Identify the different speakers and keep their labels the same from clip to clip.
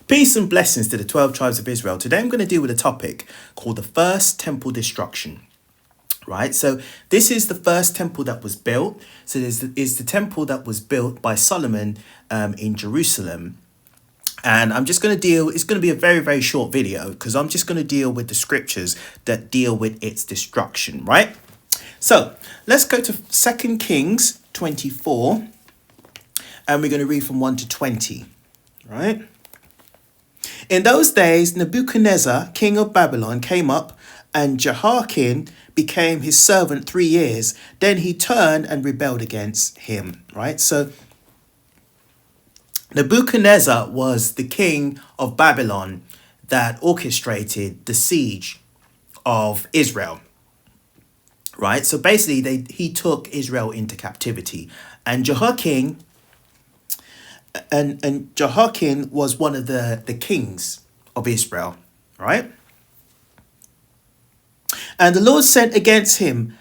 Speaker 1: Peace and blessings to the 12 tribes of Israel. Today I'm going to deal with a topic called the first temple destruction. Right, so this is the first temple that was built. So this is the temple that was built by Solomon in Jerusalem. And I'm just going to it's going to be a very, very short video because I'm just going to deal with the scriptures that deal with its destruction, right? So let's go to 2 Kings 24 and we're going to read from 1 to 20, right? In those days, Nebuchadnezzar, king of Babylon, came up, and Jehoiakim became his servant 3 years. Then he turned and rebelled against him, right? So Nebuchadnezzar was the king of Babylon that orchestrated the siege of Israel, right? So basically, he took Israel into captivity, and Jehoiakim was one of the kings of Israel, right? And the Lord sent against him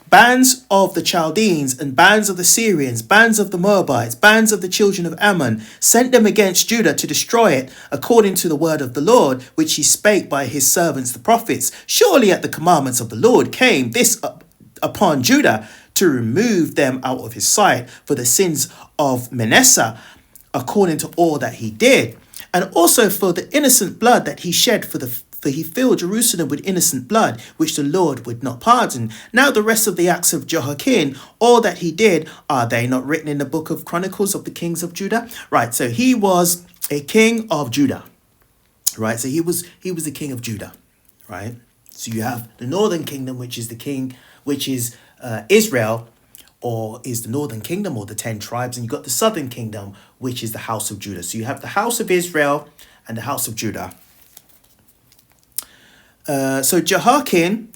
Speaker 1: bands of the Chaldeans and bands of the Syrians, bands of the Moabites, bands of the children of Ammon, sent them against Judah to destroy it, according to the word of the Lord, which he spake by his servants the prophets. Surely at the commandments of the Lord came this upon Judah, to remove them out of his sight for the sins of Manasseh, according to all that he did, and also for the innocent blood that he shed, for he filled Jerusalem with innocent blood, which the Lord would not pardon. Now the rest of the acts of Jehoiakim, all that he did, are they not written in the book of Chronicles of the kings of Judah? Right, so he was a king of Judah, right? So he was the king of Judah, right? So you have the northern kingdom, which is Israel, or is the northern kingdom, or the 10 tribes, and you've got the southern kingdom, which is the house of Judah. So you have the house of Israel and the house of Judah. So Jehoiakim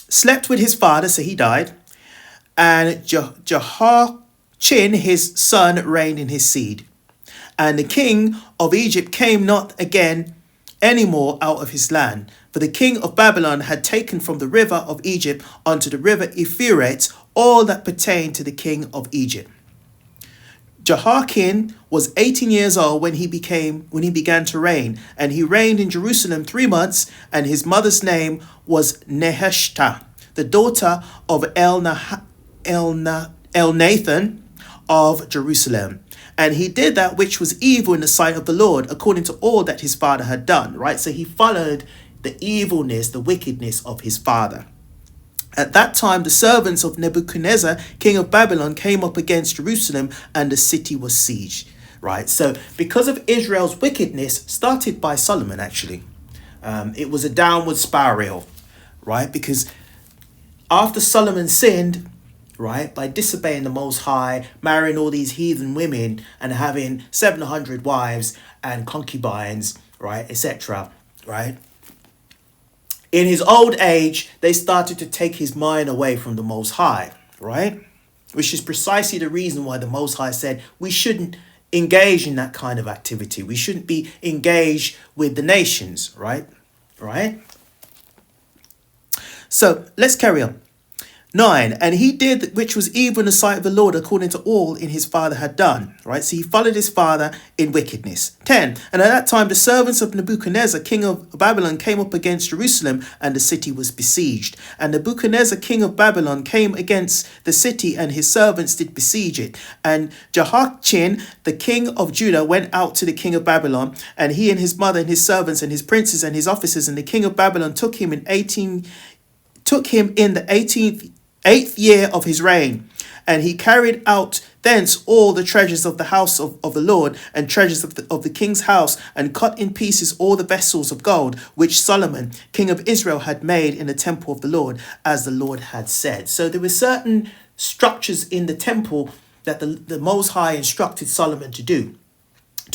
Speaker 1: slept with his father, so he died, and Jehoiachin, his son, reigned in his seed. And the king of Egypt came not again any more out of his land, for the king of Babylon had taken from the river of Egypt unto the river Euphrates all that pertained to the king of Egypt. Jehoiakim was 18 years old when he began to reign, and he reigned in Jerusalem 3 months, and his mother's name was Nehushta, the daughter of Elnathan of Jerusalem. And he did that which was evil in the sight of the Lord, according to all that his father had done, right? So he followed the evilness, the wickedness of his father. At that time, the servants of Nebuchadnezzar, king of Babylon, came up against Jerusalem, and the city was sieged, right? So because of Israel's wickedness, started by Solomon, actually, it was a downward spiral, right? Because after Solomon sinned, right, by disobeying the Most High, marrying all these heathen women and having 700 wives and concubines, right, etc., right? In his old age, they started to take his mind away from the Most High, right? Which is precisely the reason why the Most High said we shouldn't engage in that kind of activity. We shouldn't be engaged with the nations, right? Right? So let's carry on. 9, and he did which was evil in the sight of the Lord, according to all in his father had done. Right, so he followed his father in wickedness. 10, and at that time the servants of Nebuchadnezzar, king of Babylon, came up against Jerusalem, and the city was besieged. And Nebuchadnezzar, king of Babylon, came against the city, and his servants did besiege it. And Jehoiachin, the king of Judah, went out to the king of Babylon, and he and his mother and his servants and his princes and his officers. And the king of Babylon took him in the 8th year of his reign, and he carried out thence all the treasures of the house of the Lord, and treasures of the king's house, and cut in pieces all the vessels of gold which Solomon, king of Israel, had made in the temple of the Lord, as the Lord had said. So there were certain structures in the temple that the Most High instructed Solomon to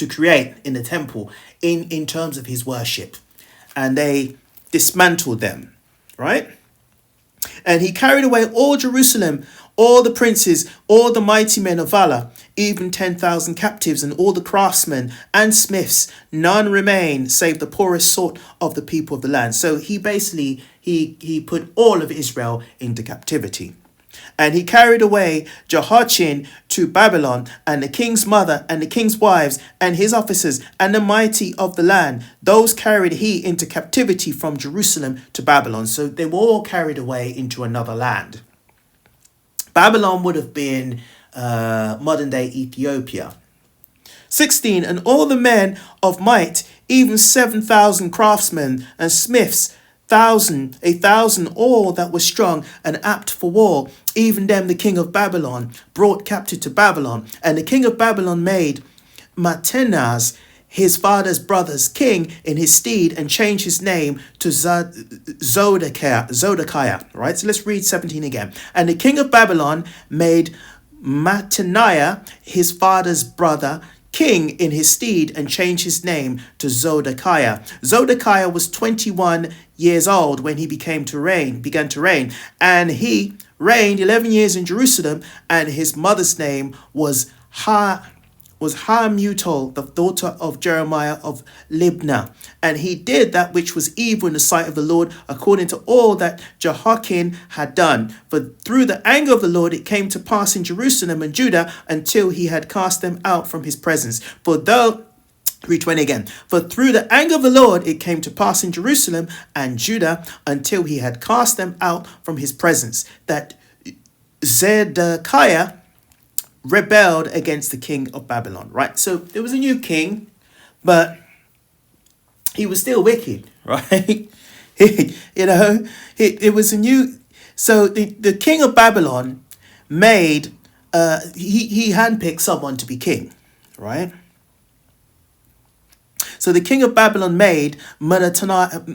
Speaker 1: create in the temple in terms of his worship, and they dismantled them, right? And he carried away all Jerusalem, all the princes, all the mighty men of valor, even 10,000 captives, and all the craftsmen and smiths. None remain save the poorest sort of the people of the land. So he basically, he put all of Israel into captivity. And he carried away Jehoiachin to Babylon, and the king's mother, and the king's wives, and his officers, and the mighty of the land. Those carried he into captivity from Jerusalem to Babylon. So they were all carried away into another land. Babylon would have been modern day Ethiopia. 16. And all the men of might, even 7,000 craftsmen and smiths, a thousand all that were strong and apt for war, even them the king of Babylon brought captive to Babylon. And the king of Babylon made Matenaz his father's brother's king in his stead, and changed his name to Zodekiah. Right, so let's read 17 again. And the king of Babylon made Mattaniah his father's brother king in his stead, and changed his name to Zodekiah. Zodekiah was 21 years old when he began to reign, and he reigned 11 years in Jerusalem, and his mother's name was Hamutal, the daughter of Jeremiah of Libnah. And he did that which was evil in the sight of the Lord, according to all that Jehoiakim had done. For through the anger of the Lord it came to pass in Jerusalem and Judah, until he had cast them out from his presence. Read 20 again. For through the anger of the Lord it came to pass in Jerusalem and Judah, until he had cast them out from his presence, that Zedekiah rebelled against the king of Babylon. Right, so there was a new king, but he was still wicked, right? It was a new. So the king of Babylon made he handpicked someone to be king, right? So the king of Babylon made Mattaniah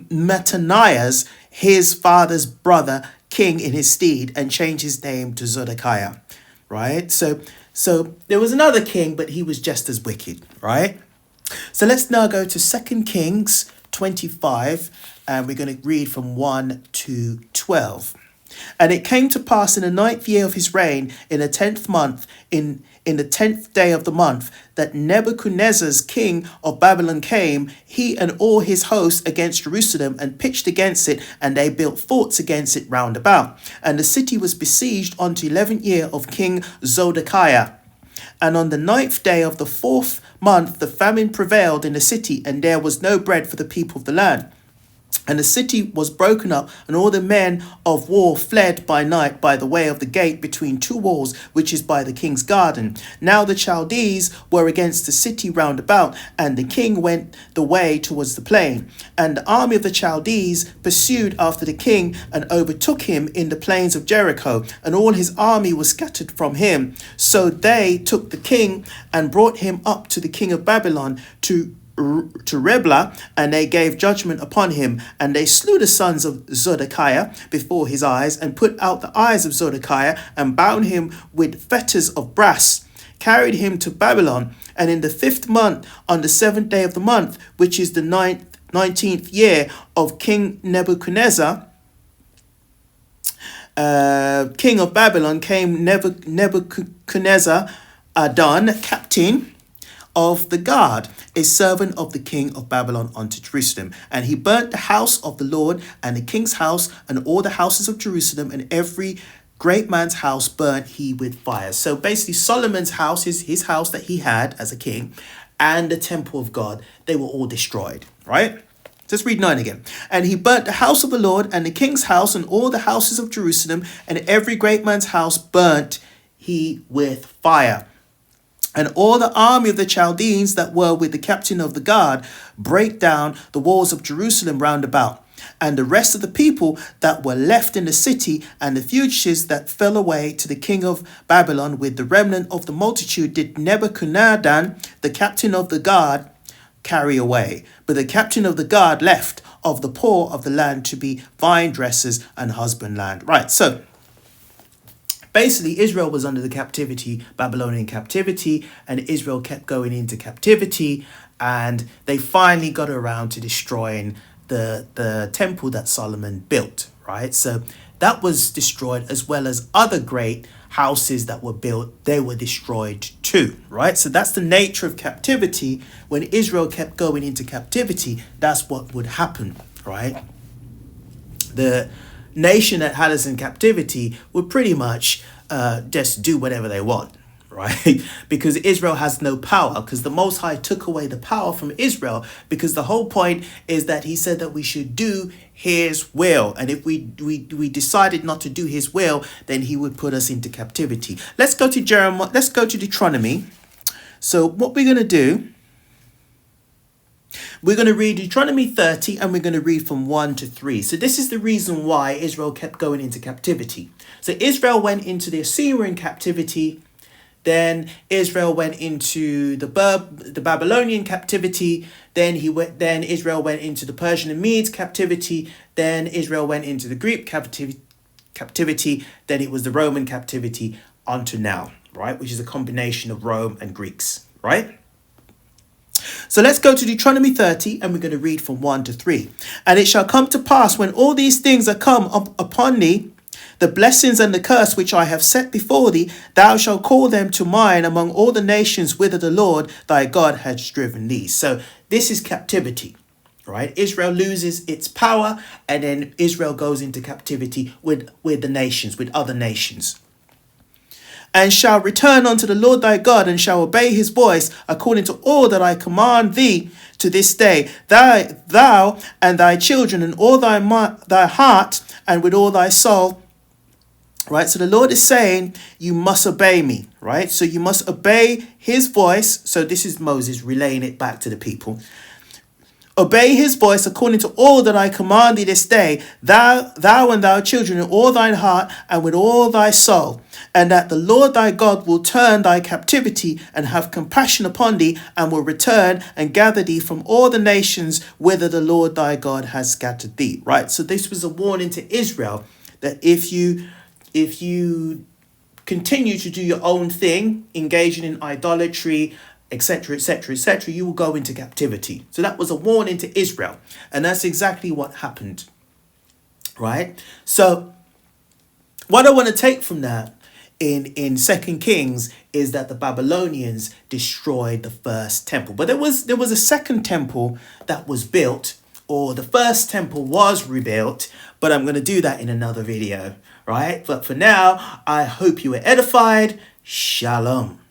Speaker 1: his father's brother king in his stead, and changed his name to Zedekiah. Right, so there was another king, but he was just as wicked. Right, so let's now go to 2 Kings 25, and we're going to read from 1 to 12. And it came to pass in the 9th year of his reign, in the 10th month, in the 10th day of the month, that Nebuchadnezzar's king of Babylon came, he and all his hosts, against Jerusalem, and pitched against it, and they built forts against it round about. And the city was besieged unto 11th year of King Zedekiah. And on the 9th day of the 4th month, the famine prevailed in the city, and there was no bread for the people of the land. And the city was broken up, and all the men of war fled by night by the way of the gate between two walls, which is by the king's garden. Now the Chaldees were against the city round about, and the king went the way towards the plain. And the army of the Chaldees pursued after the king, and overtook him in the plains of Jericho, and all his army was scattered from him. So they took the king, and brought him up to the king of Babylon to Riblah, and they gave judgment upon him, and they slew the sons of Zedekiah before his eyes, and put out the eyes of Zedekiah, and bound him with fetters of brass, carried him to Babylon. And in the 5th month, on the 7th day of the month, which is the 19th year of King Nebuchadnezzar, king of Babylon, came Nebuchadnezzar Adon, captain of the guard, a servant of the king of Babylon, unto Jerusalem. And he burnt the house of the Lord, and the king's house, and all the houses of Jerusalem, and every great man's house burnt he with fire. So basically Solomon's house, his house that he had as a king, and the temple of God, they were all destroyed. Right? Let's read 9 again. And he burnt the house of the Lord, and the king's house, and all the houses of Jerusalem, and every great man's house burnt he with fire. And all the army of the Chaldeans that were with the captain of the guard brake down the walls of Jerusalem round about. And the rest of the people that were left in the city, and the fugitives that fell away to the king of Babylon with the remnant of the multitude, did Nebuchadnezzar, the captain of the guard, carry away. But the captain of the guard left of the poor of the land to be vine dressers and husbandland. Right, so basically, Israel was under the captivity, Babylonian captivity, and Israel kept going into captivity, and they finally got around to destroying the temple that Solomon built, right? So that was destroyed, as well as other great houses that were built. They were destroyed too, right? So that's the nature of captivity. When Israel kept going into captivity, that's what would happen, right? nation that had us in captivity would pretty much just do whatever they want, right? Because Israel has no power, because the Most High took away the power from Israel, because the whole point is that he said that we should do his will. And if we decided not to do his will, then he would put us into captivity. Let's go to Jeremiah. Let's go to Deuteronomy. So what we're going to do, we're going to read Deuteronomy 30 and we're going to read from 1 to 3. So this is the reason why Israel kept going into captivity. So Israel went into the Assyrian captivity. Then Israel went into the Babylonian captivity. Then Israel went into the Persian and Medes captivity. Then Israel went into the Greek captivity. Then it was the Roman captivity unto now, right? Which is a combination of Rome and Greeks, right? So let's go to Deuteronomy 30 and we're going to read from 1 to 3. And it shall come to pass when all these things are come upon thee, the blessings and the curse which I have set before thee, thou shalt call them to mind among all the nations whither the Lord thy God hath driven thee. So this is captivity, right? Israel loses its power and then Israel goes into captivity with the nations, with other nations. And shall return unto the Lord thy God, and shall obey his voice, according to all that I command thee to this day, thou and thy children, and all thy heart, and with all thy soul. Right, so the Lord is saying, you must obey me, right? So you must obey his voice. So this is Moses relaying it back to the people. Obey his voice according to all that I command thee this day, thou and thy children in all thine heart and with all thy soul, and that the Lord thy God will turn thy captivity and have compassion upon thee, and will return and gather thee from all the nations whither the Lord thy God has scattered thee. Right, so this was a warning to Israel that if you continue to do your own thing, engaging in idolatry, etc., etc., etc., you will go into captivity. So that was a warning to Israel. And that's exactly what happened. Right? So what I want to take from that in 2 Kings is that the Babylonians destroyed the first temple. But there was a second temple that was built, or the first temple was rebuilt, but I'm going to do that in another video. Right? But for now, I hope you were edified. Shalom.